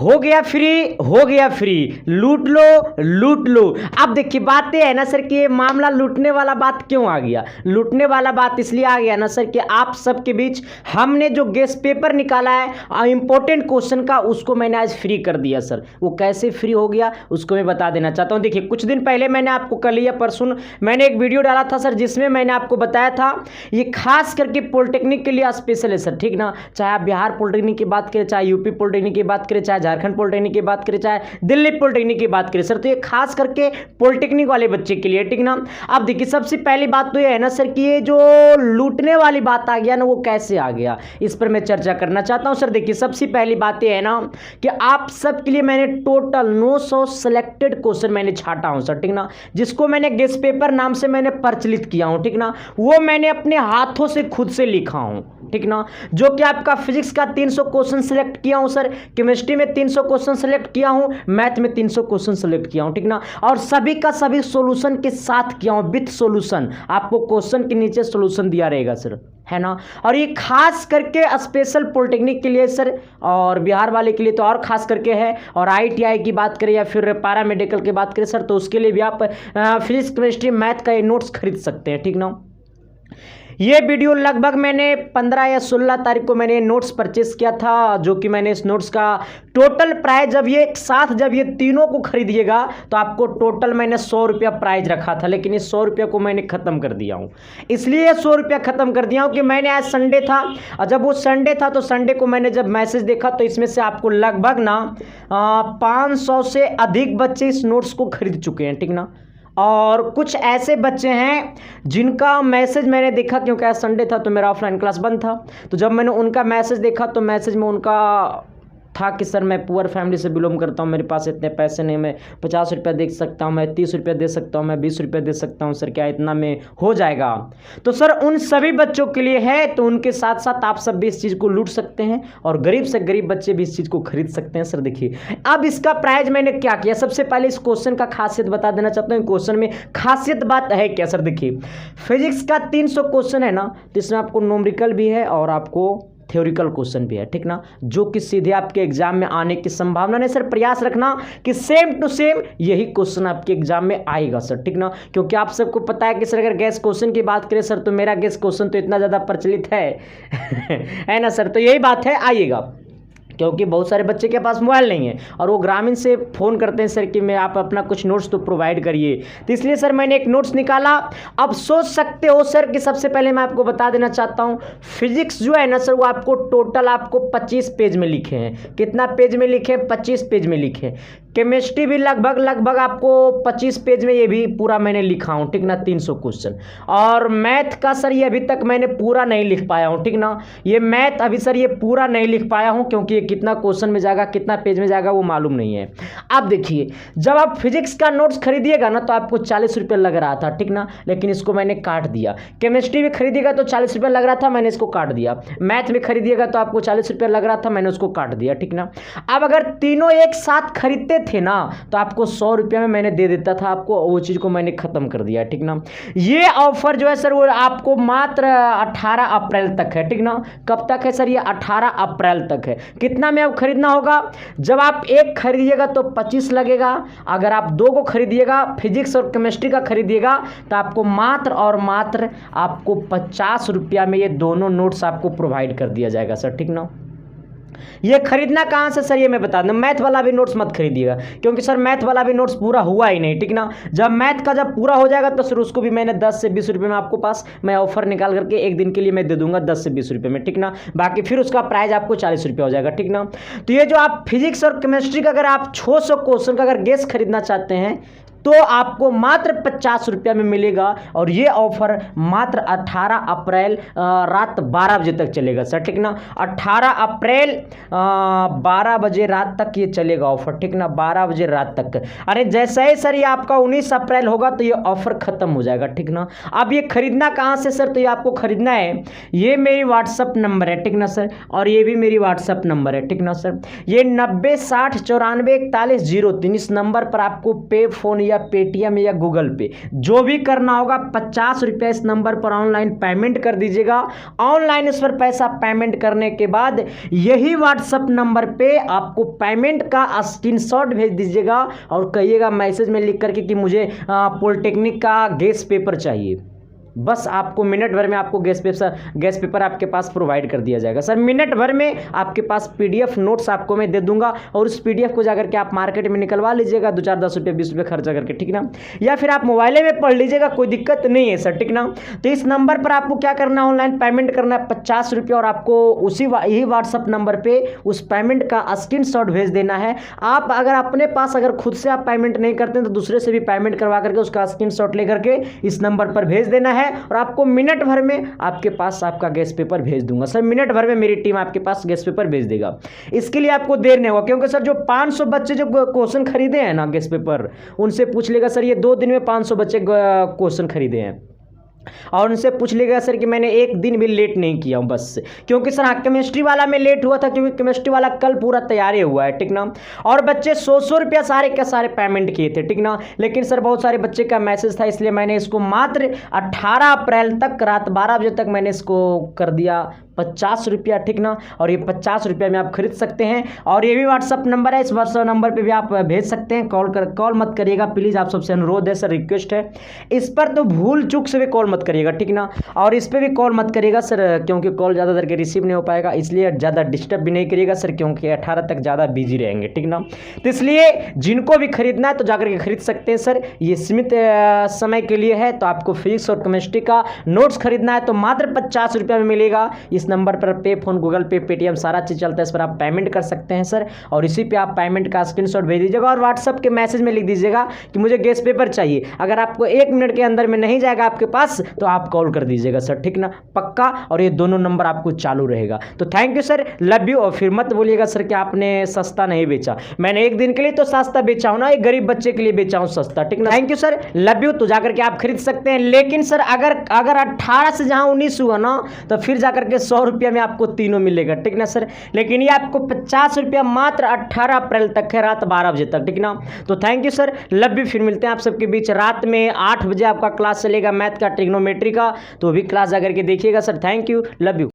हो गया फ्री, हो गया फ्री, लूट लो लूट लो। अब देखिए बात ये है ना सर कि ये मामला लूटने वाला बात क्यों आ गया। लूटने वाला बात इसलिए आ गया ना सर कि आप सबके बीच हमने जो गेस्ट पेपर निकाला है इंपॉर्टेंट क्वेश्चन का, उसको मैंने आज फ्री कर दिया सर। वो कैसे फ्री हो गया उसको मैं बता देना चाहता हूँ। देखिए कुछ दिन पहले मैंने आपको कल या परसों मैंने एक वीडियो डाला था सर, जिसमें मैंने आपको बताया था ये खास करके पॉलिटेक्निक के लिए स्पेशल है सर, ठीक ना। चाहे आप बिहार पॉलिटेक्निक की बात करें, चाहे यूपी पॉलिटेक्निक की बात करें, चाहे झारखंड पॉलिटेक्निक की बात करें, चाहे दिल्ली पॉलिटेक्निक की बात करें सर, तो ये खास करके पॉलिटेक्निक वाले बच्चे के लिए, ठीक ना। अब देखिए सबसे पहली बात तो ये है ना सर कि ये जो लूटने वाली बात आ गया ना वो कैसे आ गया, इस पर मैं चर्चा करना चाहता हूं सर। देखिए सबसे पहली बात ये है ना कि आप सबके लिए मैंने टोटल 900 सिलेक्टेड क्वेश्चन मैंने छाटा हूं सर, ठीक ना, जिसको मैंने गेस्ट पेपर नाम से मैंने प्रचलित किया हूं, ठीक ना। वो मैंने अपने हाथों से खुद से लिखा हूं, ठीक ना। जो कि आपका फिजिक्स का 300 क्वेश्चन सिलेक्ट किया हूं सर, केमिस्ट्री में 300 क्वेश्चन सिलेक्ट किया हूं, मैथ में 300 क्वेश्चन सिलेक्ट किया हूं, ठीक ना। और सभी का सभी सॉल्यूशन के साथ किया हूं, विथ सॉल्यूशन। आपको क्वेश्चन के नीचे सॉल्यूशन दिया रहेगा सर, है ना। और ये खास करके स्पेशल पॉलिटेक्निक के लिए सर, और बिहार वाले के लिए तो और खास करके है। और आईटीआई की बात करें या फिर पैरा मेडिकल की बात करें सर, तो उसके लिए भी आप फिजिक्स केमिस्ट्री मैथ का ये नोट्स खरीद सकते हैं, ठीक ना। ये वीडियो लगभग मैंने 15 या 16 तारीख को मैंने नोट्स परचेस किया था, जो कि मैंने इस नोट्स का टोटल प्राइस जब ये एक साथ जब ये तीनों को खरीदिएगा तो आपको टोटल मैंने 100 रुपया प्राइस रखा था, लेकिन इस 100 रुपया को मैंने ख़त्म कर दिया हूँ। इसलिए 100 रुपया ख़त्म कर दिया हूँ कि मैंने आज संडे था, और जब वो संडे था तो संडे को मैंने जब मैसेज देखा तो इसमें से आपको लगभग ना 500 से अधिक बच्चे इस नोट्स को खरीद चुके हैं, ठीक ना। और कुछ ऐसे बच्चे हैं जिनका मैसेज मैंने देखा, क्योंकि आज संडे था तो मेरा ऑफलाइन क्लास बंद था, तो जब मैंने उनका मैसेज देखा तो मैसेज में उनका था कि सर मैं पुअर फैमिली से बिलोंग करता हूँ, मेरे पास इतने पैसे नहीं, मैं 50 रुपया दे सकता हूँ, मैं 30 रुपया दे सकता हूँ, मैं 20 रुपया दे सकता हूँ सर, क्या इतना में हो जाएगा। तो सर उन सभी बच्चों के लिए है, तो उनके साथ साथ आप सब भी इस चीज़ को लूट सकते हैं और गरीब से गरीब बच्चे भी इस चीज़ को खरीद सकते हैं सर। देखिए अब इसका प्राइस मैंने क्या किया, सबसे पहले इस क्वेश्चन का खासियत बता देना चाहता हूँ। क्वेश्चन में खासियत बात है क्या सर, देखिए फिजिक्स का 300 क्वेश्चन है ना, तो इसमें आपको न्यूमेरिकल भी है और आपको थ्योरिकल क्वेश्चन भी है, ठीक ना, जो कि सीधे आपके एग्जाम में आने की संभावना नहीं सर। प्रयास रखना कि सेम टू सेम यही क्वेश्चन आपके एग्जाम में आएगा सर, ठीक ना। क्योंकि आप सबको पता है कि सर अगर गैस क्वेश्चन की बात करें सर, तो मेरा गैस क्वेश्चन तो इतना ज़्यादा प्रचलित है है ना सर। तो यही बात है, आइएगा, क्योंकि बहुत सारे बच्चे के पास मोबाइल नहीं है और वो ग्रामीण से फ़ोन करते हैं सर कि मैं आप अपना कुछ नोट्स तो प्रोवाइड करिए, तो इसलिए सर मैंने एक नोट्स निकाला। अब सोच सकते हो सर कि सबसे पहले मैं आपको बता देना चाहता हूँ, फिजिक्स जो है ना सर वो आपको टोटल आपको 25 पेज में लिखे हैं। कितना पेज में लिखे हैं? 25 पेज में लिखे हैं। केमिस्ट्री भी लगभग आपको 25 पेज में ये भी पूरा मैंने लिखा हूँ, ठीक ना, 300 क्वेश्चन। और मैथ का सर ये अभी तक मैंने पूरा नहीं लिख पाया हूँ, ठीक ना। ये मैथ अभी सर ये पूरा नहीं लिख पाया हूँ, क्योंकि ये कितना क्वेश्चन में जाएगा, कितना पेज में जाएगा वो मालूम नहीं है। अब देखिए जब आप फिजिक्स का नोट्स खरीदिएगा ना तो आपको 40 रुपये लग रहा था, ठीक ना, लेकिन इसको मैंने काट दिया। केमिस्ट्री में खरीदिएगा तो 40 रुपये लग रहा था, मैंने इसको काट दिया। मैथ में खरीदिएगा तो आपको 40 रुपये लग रहा था, मैंने उसको काट दिया, ठीक ना। अब अगर तीनों एक साथ खरीदते थे ना तो आपको 100 रुपये में मैंने दे देता था आपको, वो चीज़ को मैंने खत्म कर दिया, ठीक ना। ये ऑफर जो है सर वो आपको मात्र 18 अप्रैल तक है, ठीक ना। कब तक है सर? ये 18 अप्रैल तक है। कितना में अब खरीदना होगा? जब आप एक खरीदिएगा तो 25 लगेगा, अगर आप 2 को खरीदिएगा फिजिक्स और केमिस्ट्री का खरीदिएगा तो आपको मात्र और मात्र आपको 50 रुपया में ये दोनों नोट्स आपको प्रोवाइड कर दिया जाएगा सर, ठीक ना। ये खरीदना कहाँ से सर, ये मैं बता दूं, मैथ वाला भी नोट्स मत खरीदिएगा, क्योंकि सर मैथ वाला भी नोट्स पूरा हुआ ही नहीं, ठीक ना। जब मैथ का जब पूरा हो जाएगा तो सर उसको भी मैंने 10 से 20 रुपये में आपको पास मैं ऑफर निकाल करके एक दिन के लिए मैं दे दूंगा 10 से 20 रुपये में, ठीक ना। बाकी फिर उसका प्राइस आपको 40 रुपये हो जाएगा, ठीक ना। तो ये जो आप फिजिक्स और केमिस्ट्री का अगर आप 600 क्वेश्चन का अगर गेस खरीदना चाहते हैं तो आपको मात्र 50 रुपया में मिलेगा, और ये ऑफर मात्र 18 अप्रैल रात 12 बजे तक चलेगा सर, ठीक ना। 18 अप्रैल 12 बजे रात तक ये चलेगा ऑफर, ठीक ना, 12 बजे रात तक। अरे जैसे ही सर ये आपका 19 अप्रैल होगा तो ये ऑफर खत्म हो जाएगा, ठीक ना। अब ये खरीदना कहाँ से सर? तो ये आपको खरीदना है, ये मेरी व्हाट्सअप नंबर है, ठीक ना सर, और ये भी मेरी व्हाट्सअप नंबर है, ठीक ना सर। ये 90 60 94 41 03 इस नंबर पर आपको पे फोन या पेटीएम या गूगल पे, जो भी करना होगा 50 रुपया इस नंबर पर ऑनलाइन पेमेंट कर दीजिएगा। ऑनलाइन इस पर पैसा पेमेंट करने के बाद यही व्हाट्सएप नंबर पे आपको पेमेंट का स्क्रीनशॉट भेज दीजिएगा और कहिएगा मैसेज में लिख करके कि मुझे पॉलिटेक्निक का गैस पेपर चाहिए। बस आपको मिनट भर में आपको गैस पेपर आपके पास प्रोवाइड कर दिया जाएगा। सर मिनट भर में आपके पास पीडीएफ नोट्स आपको मैं दे दूंगा और उस पीडीएफ को जाकर के आप मार्केट में निकलवा लीजिएगा 2 4 10 रुपये 20 रुपये खर्चा करके, ठीक ना, या फिर आप मोबाइल में पढ़ लीजिएगा, कोई दिक्कत नहीं है सर, ठीक ना। तो इस नंबर पर आपको क्या करना है, ऑनलाइन पेमेंट करना है 50 रुपये और आपको यही व्हाट्सअप नंबर पर उस पेमेंट का स्क्रीनशॉट भेज देना है। आप अगर अपने पास अगर खुद से आप पेमेंट नहीं करते हैं तो दूसरे से भी पेमेंट करवा करके उसका स्क्रीनशॉट लेकर के इस नंबर पर भेज देना है और आपको मिनट भर में आपके पास आपका गैस पेपर भेज दूंगा। सर मिनट भर में मेरी टीम आपके पास गैस पेपर भेज देगा। इसके लिए आपको देर नहीं होगा, क्योंकि सर जो 500 बच्चे जो क्वेश्चन खरीदे हैं ना गैस पेपर, उनसे पूछ लेगा सर ये 2 दिन में 500 बच्चे क्वेश्चन खरीदे हैं और उनसे पूछ लेगा सर कि मैंने एक दिन भी लेट नहीं किया हूँ बस, क्योंकि सर केमिस्ट्री वाला में लेट हुआ था क्योंकि केमिस्ट्री वाला कल पूरा तैयारी हुआ है, ठीक ना। और बच्चे 100 रुपया सारे के सारे पेमेंट किए थे, ठीक ना, लेकिन सर बहुत सारे बच्चे का मैसेज था इसलिए मैंने इसको मात्र 18 अप्रैल तक रात 12 बजे तक मैंने इसको कर दिया 50 रुपया, ठीक ना। और ये 50 रुपया में आप खरीद सकते हैं और ये भी व्हाट्सअप नंबर है, इस व्हाट्सअप नंबर पे भी आप भेज सकते हैं। कॉल मत करिएगा प्लीज़, आप सबसे अनुरोध है सर, रिक्वेस्ट है। इस पर तो भूल चूक से भी कॉल मत करिएगा, ठीक ना, और इस पर भी कॉल मत करिएगा सर, क्योंकि कॉल ज़्यादा देर के रिसीव नहीं हो पाएगा, इसलिए ज़्यादा डिस्टर्ब भी नहीं करिएगा सर, क्योंकि 18 तक ज़्यादा बिजी रहेंगे, ठीक ना। तो इसलिए जिनको भी खरीदना है तो जाकर के खरीद सकते हैं सर, ये सीमित समय के लिए है। तो आपको फिजिक्स और केमिस्ट्री का नोट्स खरीदना है तो मात्र 50 रुपया में मिलेगा। इस नंबर पर पे फोन, गूगल पे, पेटीएम सारा चीज़ चलता है, इस पर आप पेमेंट कर सकते हैं सर, और इसी पे आप पेमेंट का स्क्रीनशॉट भेज दीजिएगा और व्हाट्सएप के मैसेज में लिख दीजिएगा कि मुझे गैस पेपर चाहिए। अगर आपको 1 मिनट के अंदर में नहीं जाएगा आपके पास तो आप कॉल कर दीजिएगा सर, ठीक ना, पक्का। और ये दोनों नंबर आपको चालू रहेगा। तो thank you sir, love you. और फिर मत बोलिएगा सर कि आपने सस्ता नहीं बेचा, मैंने एक दिन के लिए तो सस्ता बेचा हूँ ना, एक गरीब बच्चे के लिए बेचा हूँ सस्ता, ठीक ना। Thank you sir, love you. तो जाकर के आप खरीद सकते हैं, लेकिन सर अगर 18 से जहाँ 19 हुआ ना तो फिर जाकर के 100 रुपया में आपको तीनों मिलेगा, ठीक ना सर। लेकिन ये आपको 50 रुपया मात्र 18 अप्रैल तक है, रात 12 बजे तक, ठीक ना। तो thank you sir, love you. फिर मिलते हैं आप सबके बीच रात में 8 बजे आपका क्लास चलेगा मैथ का, ट्रिग्नोमेट्री का, तो भी क्लास जाकर के देखिएगा sir. Thank you, love you.